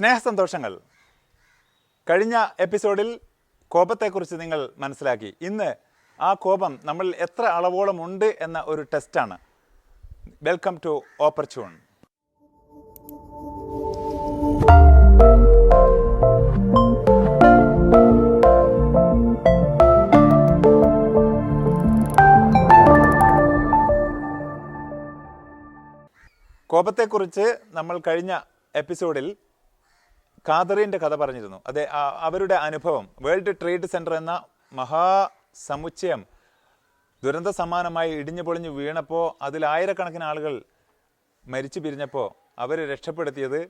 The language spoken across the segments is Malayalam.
സ്നേഹസന്തോഷങ്ങൾ. കഴിഞ്ഞ എപ്പിസോഡിൽ കോപത്തെക്കുറിച്ച് നിങ്ങൾ മനസ്സിലാക്കി. ഇന്ന് ആ കോപം നമ്മൾ എത്ര അളവോളം ഉണ്ട് എന്ന ഒരു ടെസ്റ്റാണ്. Welcome to opportune. കോപത്തെക്കുറിച്ച് നമ്മൾ കഴിഞ്ഞ എപ്പിസോഡിൽ കാതറിൻ്റെ കഥ പറഞ്ഞിരുന്നു. അതെ, അവരുടെ അനുഭവം. വേൾഡ് ട്രേഡ് സെൻറ്റർ എന്ന മഹാസമുച്ചയം ദുരന്ത സമാനമായി ഇടിഞ്ഞു പൊളിഞ്ഞു വീണപ്പോൾ അതിൽ ആയിരക്കണക്കിന് ആളുകൾ മരിച്ചു പിരിഞ്ഞപ്പോൾ അവർ രക്ഷപ്പെടുത്തിയത്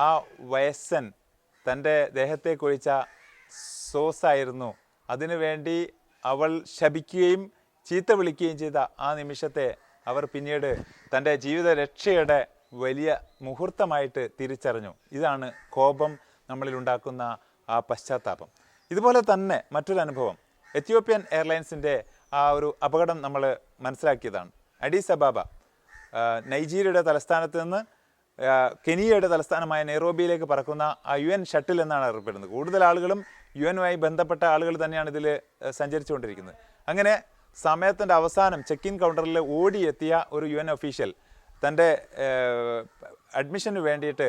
ആ വയസ്സൻ തൻ്റെ ദേഹത്തെ കുഴിച്ച സോസായിരുന്നു. അതിനുവേണ്ടി അവൾ ശപിക്കുകയും ചീത്ത വിളിക്കുകയും ചെയ്ത ആ നിമിഷത്തെ അവർ പിന്നീട് തൻ്റെ ജീവിത രക്ഷയുടെ വലിയ മുഹൂർത്തമായിട്ട് തിരിച്ചറിഞ്ഞു. ഇതാണ് കോപം നമ്മളിൽ ഉണ്ടാക്കുന്ന ആ പശ്ചാത്താപം. ഇതുപോലെ തന്നെ മറ്റൊരു അനുഭവം, എത്യോപ്യൻ എയർലൈൻസിൻ്റെ ആ ഒരു അപകടം നമ്മൾ മനസ്സിലാക്കിയതാണ്. അഡീസ് അബാബ, നൈജീരിയയുടെ തലസ്ഥാനത്ത് നിന്ന് കെനിയയുടെ തലസ്ഥാനമായ നെയ്റോബിയിലേക്ക് പറക്കുന്ന ആ UN ഷട്ടിൽ എന്നാണ് അറിയപ്പെടുന്നത്. കൂടുതൽ ആളുകളും UN-മായി ബന്ധപ്പെട്ട ആളുകൾ തന്നെയാണ് ഇതിൽ സഞ്ചരിച്ചുകൊണ്ടിരിക്കുന്നത്. അങ്ങനെ സമയത്തിൻ്റെ അവസാനം ചെക്ക് ഇൻ കൗണ്ടറിൽ ഓടിയെത്തിയ ഒരു UN ഒഫീഷ്യൽ തൻ്റെ അഡ്മിഷന് വേണ്ടിയിട്ട്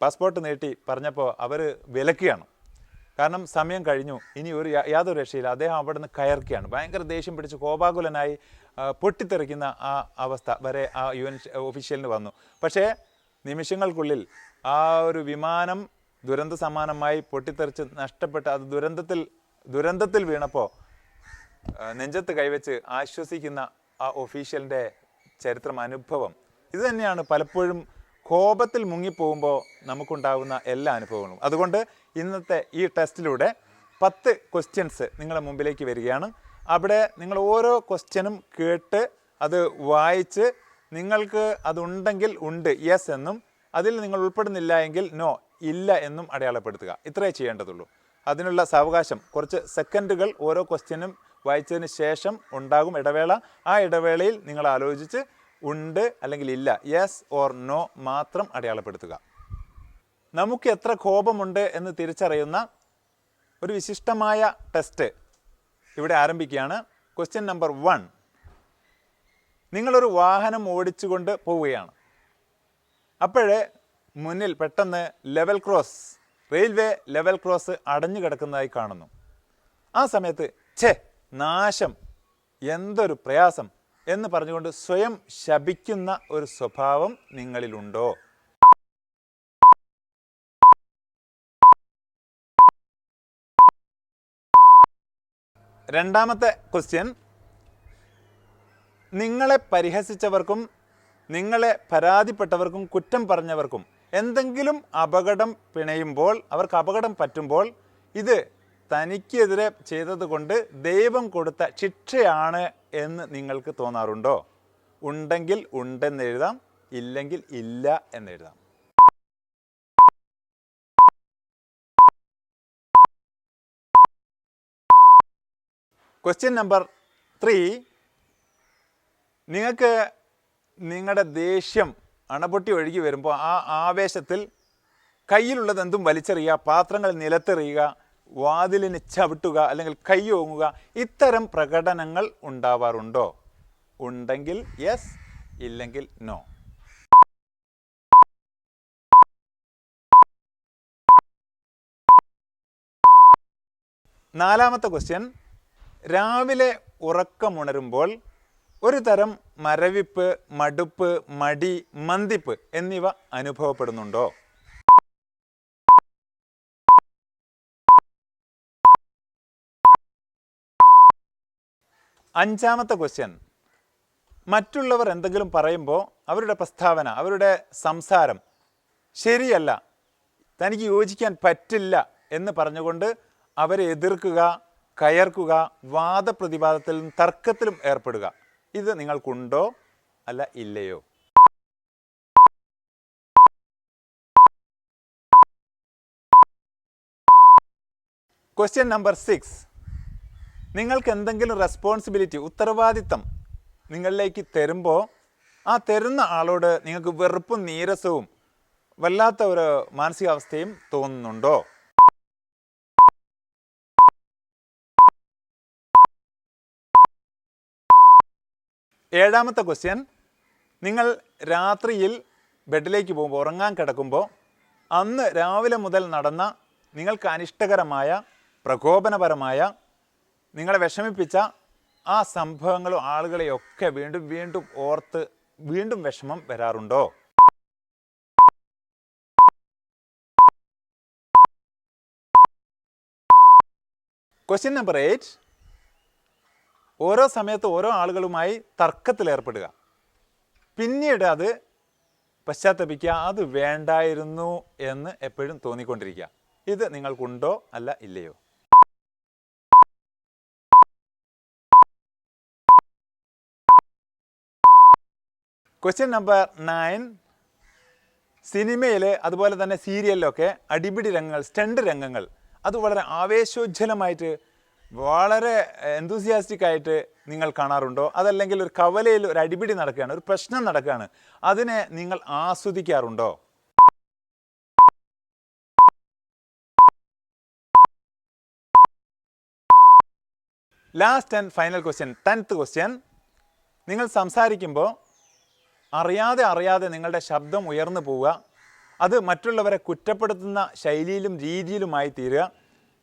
പാസ്പോർട്ട് നീട്ടി പറഞ്ഞപ്പോൾ അവർ വിലക്കുകയാണ്. കാരണം സമയം കഴിഞ്ഞു, ഇനി യാതൊരു രക്ഷയില്ല. അദ്ദേഹം അവിടെ നിന്ന് കയർക്കുകയാണ്. ഭയങ്കര ദേഷ്യം പിടിച്ച് കോപാകുലനായി പൊട്ടിത്തെറിക്കുന്ന ആ അവസ്ഥ വരെ ആ UN ഒഫീഷ്യലിന് വന്നു. പക്ഷേ നിമിഷങ്ങൾക്കുള്ളിൽ ആ ഒരു വിമാനം ദുരന്ത സമാനമായി പൊട്ടിത്തെറിച്ച് നഷ്ടപ്പെട്ട് അത് ദുരന്തത്തിൽ വീണപ്പോൾ നെഞ്ചത്ത് കൈവച്ച് ആശ്വസിക്കുന്ന ആ ഒഫീഷ്യലിൻ്റെ ചരിത്രം, അനുഭവം ഇത് തന്നെയാണ് പലപ്പോഴും കോപത്തിൽ മുങ്ങിപ്പോകുമ്പോൾ നമുക്കുണ്ടാകുന്ന എല്ലാ അനുഭവങ്ങളും. അതുകൊണ്ട് ഇന്നത്തെ ഈ ടെസ്റ്റിലൂടെ 10 ക്വസ്റ്റ്യൻസ് നിങ്ങളുടെ മുമ്പിലേക്ക് വരികയാണ്. അവിടെ നിങ്ങൾ ഓരോ ക്വസ്റ്റ്യനും കേട്ട് അത് വായിച്ച് നിങ്ങൾക്ക് അതുണ്ടെങ്കിൽ ഉണ്ട് യെസ് എന്നും, അതിൽ നിങ്ങൾ ഉൾപ്പെടുന്നില്ല എങ്കിൽ നോ ഇല്ല എന്നും അടയാളപ്പെടുത്തുക. ഇത്രയേ ചെയ്യേണ്ടതുള്ളൂ. അതിനുള്ള സാവകാശം കുറച്ച് സെക്കൻഡുകൾ ഓരോ ക്വസ്റ്റ്യനും വായിച്ചതിന് ശേഷം ഉണ്ടാകും ഇടവേള. ആ ഇടവേളയിൽ നിങ്ങൾ ആലോചിച്ച് ഉണ്ട് അല്ലെങ്കിൽ ഇല്ല, യെസ് ഓർ നോ മാത്രം അടയാളപ്പെടുത്തുക. നമുക്ക് എത്ര കോപമുണ്ട് എന്ന് തിരിച്ചറിയുന്ന ഒരു വിശിഷ്ടമായ ടെസ്റ്റ് ഇവിടെ ആരംഭിക്കുകയാണ്. Question number 1. നിങ്ങളൊരു വാഹനം ഓടിച്ചുകൊണ്ട് പോവുകയാണ്. അപ്പോഴേ മുന്നിൽ പെട്ടെന്ന് റെയിൽവേ ലെവൽ ക്രോസ് അടഞ്ഞു കിടക്കുന്നതായി കാണുന്നു. ആ സമയത്ത് നാശം, എന്തൊരു പ്രയാസം എന്ന് പറഞ്ഞുകൊണ്ട് സ്വയം ശപിക്കുന്ന ഒരു സ്വഭാവം നിങ്ങളിലുണ്ടോ? രണ്ടാമത്തെ ക്വസ്റ്റ്യൻ, നിങ്ങളെ പരിഹസിച്ചവർക്കും നിങ്ങളെ പരാതിപ്പെട്ടവർക്കും കുറ്റം പറഞ്ഞവർക്കും എന്തെങ്കിലും അപകടം പിണയുമ്പോൾ, അവർക്ക് അപകടം പറ്റുമ്പോൾ ഇത് തനിക്കെതിരെ ചെയ്തതുകൊണ്ട് ദൈവം കൊടുത്ത ശിക്ഷയാണ് എന്ന് നിങ്ങൾക്ക് തോന്നാറുണ്ടോ? ഉണ്ടെങ്കിൽ ഉണ്ടെന്നെഴുതാം, ഇല്ലെങ്കിൽ ഇല്ല എന്നെഴുതാം. Question number 3. നിങ്ങൾക്ക് നിങ്ങളുടെ ദേഷ്യം അണപൊട്ടി ഒഴുകി വരുമ്പോൾ ആ ആവേശത്തിൽ കയ്യിലുള്ളത് എന്തും വലിച്ചെറിയുക, പാത്രങ്ങൾ നിലത്തെറിയുക, വാതിലിന് ചവിട്ടുക അല്ലെങ്കിൽ കൈ ഓങ്ങുക, ഇത്തരം പ്രകടനങ്ങൾ ഉണ്ടാവാറുണ്ടോ? ഉണ്ടെങ്കിൽ യെസ്, ഇല്ലെങ്കിൽ നോ. നാലാമത്തെ ക്വസ്റ്റ്യൻ, രാവിലെ ഉറക്കമുണരുമ്പോൾ ഒരു തരം മരവിപ്പ്, മടുപ്പ്, മടി, മന്ദിപ്പ് എന്നിവ അനുഭവപ്പെടുന്നുണ്ടോ? അഞ്ചാമത്തെ ക്വസ്റ്റ്യൻ, മറ്റുള്ളവർ എന്തെങ്കിലും പറയുമ്പോൾ അവരുടെ പ്രസ്താവന, അവരുടെ സംസാരം ശരിയല്ല, തനിക്ക് യോജിക്കാൻ പറ്റില്ല എന്ന് പറഞ്ഞുകൊണ്ട് അവരെ എതിർക്കുക, കയർക്കുക, വാദപ്രതിവാദത്തിലും തർക്കത്തിലും ഏർപ്പെടുക, ഇത് നിങ്ങൾക്കുണ്ടോ അല്ല ഇല്ലയോ? Question number 6. നിങ്ങൾക്ക് എന്തെങ്കിലും റെസ്പോൺസിബിലിറ്റി, ഉത്തരവാദിത്തം നിങ്ങളിലേക്ക് തരുമ്പോൾ ആ തരുന്ന ആളോട് നിങ്ങൾക്ക് വെറുപ്പും നീരസവും വല്ലാത്ത ഒരു മാനസികാവസ്ഥയും തോന്നുന്നുണ്ടോ? ഏഴാമത്തെ ക്വസ്റ്റ്യൻ, നിങ്ങൾ രാത്രിയിൽ ബെഡിലേക്ക് പോകുമ്പോൾ, ഉറങ്ങാൻ കിടക്കുമ്പോൾ, അന്ന് രാവിലെ മുതൽ നടന്ന നിങ്ങൾക്ക് അനിഷ്ടകരമായ, പ്രകോപനപരമായ, നിങ്ങളെ വിഷമിപ്പിച്ച ആ സംഭവങ്ങളും ആളുകളെയൊക്കെ വീണ്ടും വീണ്ടും ഓർത്ത് വീണ്ടും വിഷമം വരാറുണ്ടോ? ക്വസ്റ്റ്യൻ നമ്പർ 8, ഓരോ സമയത്ത് ഓരോ ആളുകളുമായി തർക്കത്തിലേർപ്പെടുക, പിന്നീട് അത് പശ്ചാത്തപിക്കുക, അത് വേണ്ടായിരുന്നു എന്ന് എപ്പോഴും തോന്നിക്കൊണ്ടിരിക്കുക. ഇത് നിങ്ങൾക്കുണ്ടോ അല്ല ഇല്ലയോ? ക്വസ്റ്റ്യൻ നമ്പർ 9, സിനിമയിൽ അതുപോലെ തന്നെ സീരിയലിലൊക്കെ അടിപിടി രംഗങ്ങൾ, സ്റ്റണ്ട് രംഗങ്ങൾ, അത് വളരെ ആവേശോജ്വലമായിട്ട്, വളരെ എന്തൂസിയാസ്റ്റിക് ആയിട്ട് നിങ്ങൾ കാണാറുണ്ടോ? അതല്ലെങ്കിൽ ഒരു കവലയിൽ ഒരു അടിപിടി നടക്കുകയാണ്, ഒരു പ്രശ്നം നടക്കുകയാണ്, അതിനെ നിങ്ങൾ ആസ്വദിക്കാറുണ്ടോ? Last and final question, 10th question, നിങ്ങൾ സംസാരിക്കുമ്പോൾ അറിയാതെ നിങ്ങളുടെ ശബ്ദം ഉയർന്നു പോവുക, അത് മറ്റുള്ളവരെ കുറ്റപ്പെടുത്തുന്ന ശൈലിയിലും രീതിയിലുമായി തീരുക,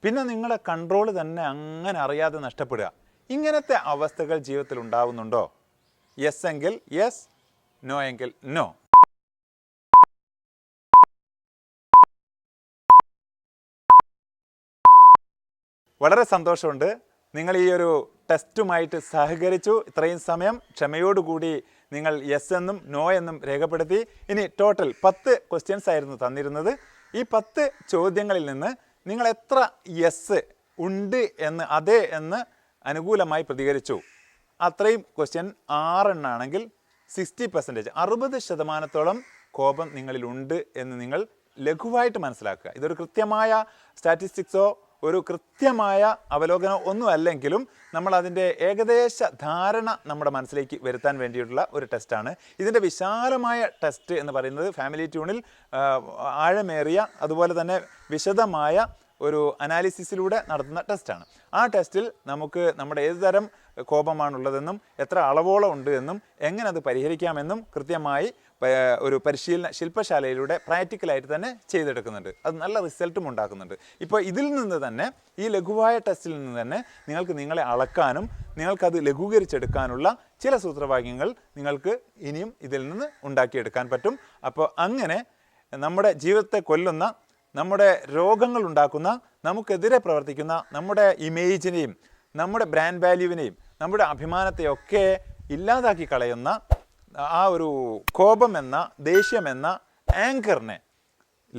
പിന്നെ നിങ്ങളുടെ കൺട്രോൾ തന്നെ അങ്ങനെ അറിയാതെ നഷ്ടപ്പെടുക. ഇങ്ങനത്തെ അവസ്ഥകൾ ജീവിതത്തിൽ ഉണ്ടാവുന്നുണ്ടോ? യെസ് എങ്കിൽ യെസ്, നോ എങ്കിൽ നോ. വളരെ സന്തോഷമുണ്ട് നിങ്ങൾ ഈ ഒരു ടെസ്റ്റുമായിട്ട് സഹകരിച്ചു. ഇത്രയും സമയം ക്ഷമയോടുകൂടി നിങ്ങൾ യെസ് എന്നും നോ എന്നും രേഖപ്പെടുത്തി. ഇനി ടോട്ടൽ 10 ക്വസ്റ്റ്യൻസ് ആയിരുന്നു തന്നിരുന്നത്. ഈ 10 ചോദ്യങ്ങളിൽ നിന്ന് നിങ്ങൾ എത്ര യെസ് ഉണ്ട് എന്ന്, അതെ എന്ന് അനുകൂലമായി പ്രതികരിച്ചു, അത്രയും ക്വസ്റ്റ്യൻ 6 എണ്ണാണെങ്കിൽ 60%, 60% കോപം നിങ്ങളിലുണ്ട് എന്ന് നിങ്ങൾ ലഘുവായിട്ട് മനസ്സിലാക്കുക. ഇതൊരു കൃത്യമായ സ്റ്റാറ്റിസ്റ്റിക്സോ ഒരു കൃത്യമായ അവലോകനം ഒന്നും അല്ലെങ്കിലും നമ്മൾ അതിൻ്റെ ഏകദേശ ധാരണ നമ്മുടെ മനസ്സിലേക്ക് വരുത്താൻ വേണ്ടിയിട്ടുള്ള ഒരു ടെസ്റ്റാണ്. ഇതിൻ്റെ വിശാലമായ ടെസ്റ്റ് എന്ന് പറയുന്നത് ഫാമിലി ട്യൂണിൽ ആഴമേറിയ അതുപോലെ തന്നെ വിശദമായ ഒരു അനാലിസിസിലൂടെ നടത്തുന്ന ടെസ്റ്റാണ്. ആ ടെസ്റ്റിൽ നമുക്ക് നമ്മുടെ ഏത് തരം കോപമാണുള്ളതെന്നും എത്ര അളവോളം ഉണ്ട് എന്നും എങ്ങനെ അത് പരിഹരിക്കാമെന്നും കൃത്യമായി ഒരു പരിശീലന ശില്പശാലയിലൂടെ പ്രാക്ടിക്കലായിട്ട് തന്നെ ചെയ്തെടുക്കുന്നുണ്ട്. അത് നല്ല റിസൾട്ടും ഉണ്ടാക്കുന്നുണ്ട്. ഇപ്പോൾ ഇതിൽ നിന്ന് തന്നെ, ഈ ലഘുവായ ടെസ്റ്റിൽ നിന്ന് തന്നെ നിങ്ങൾക്ക് നിങ്ങളെ അളക്കാനും നിങ്ങൾക്കത് ലഘൂകരിച്ചെടുക്കാനുള്ള ചില സൂത്രവാക്യങ്ങൾ നിങ്ങൾക്ക് ഇനിയും ഇതിൽ നിന്ന് ഉണ്ടാക്കിയെടുക്കാൻ പറ്റും. അപ്പോൾ അങ്ങനെ നമ്മുടെ ജീവിതത്തെ കൊല്ലുന്ന, നമ്മുടെ രോഗങ്ങൾ ഉണ്ടാക്കുന്ന, നമുക്കെതിരെ പ്രവർത്തിക്കുന്ന നമ്മുടെ ഇമേജിനെയും നമ്മുടെ ബ്രാൻഡ് വാല്യൂവിനെയും നമ്മുടെ അഭിമാനത്തെയൊക്കെ ഇല്ലാതാക്കി കളയുന്ന ആ ഒരു കോപമെന്ന, ദേഷ്യമെന്ന ആങ്കറിനെ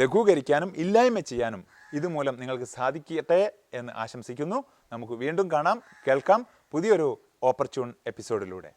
ലഘൂകരിക്കാനും ഇല്ലായ്മ ചെയ്യാനും ഇതുമൂലം നിങ്ങൾക്ക് സാധിക്കട്ടെ എന്ന് ആശംസിക്കുന്നു. നമുക്ക് വീണ്ടും കാണാം, കേൾക്കാം പുതിയൊരു ഓപ്പർച്യൂൺ എപ്പിസോഡിലൂടെ.